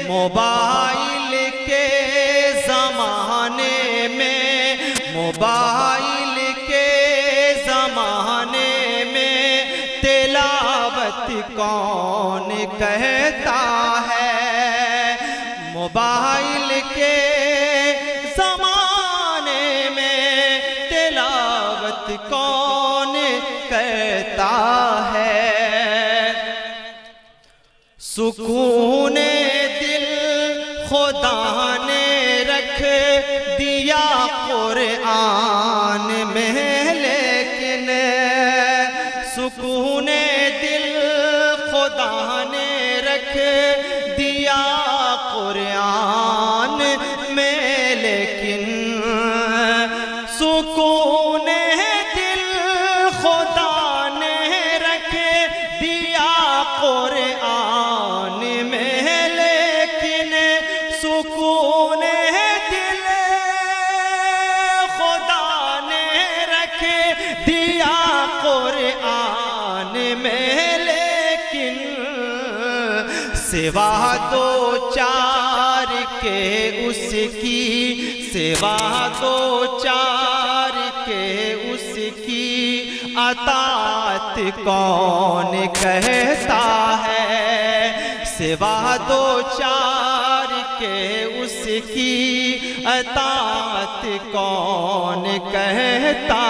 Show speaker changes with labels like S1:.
S1: Mobile کے زمانے میں، موبائل کے زمانے میں تلاوت کون کہتا ہے؟ موبائل کے زمانے میں تلاوت کون کہتا ہے؟ سکون دل خدا نے رکھ دیا قرآن میں، لیکن سکون دل خدا نے رکھ دیا قرآن میں، لیکن سکون دل خدا نے رکھ دیا قرآن میں، لیکن سکون دل خدا نے رکھ دیا قرآن میں، لیکن سوا دو چار کے اس کی، سوا دو چار کے اس کی اطاعت کون کہتا ہے؟ سوا دو چار کے اس کی اطاعت کون کہتا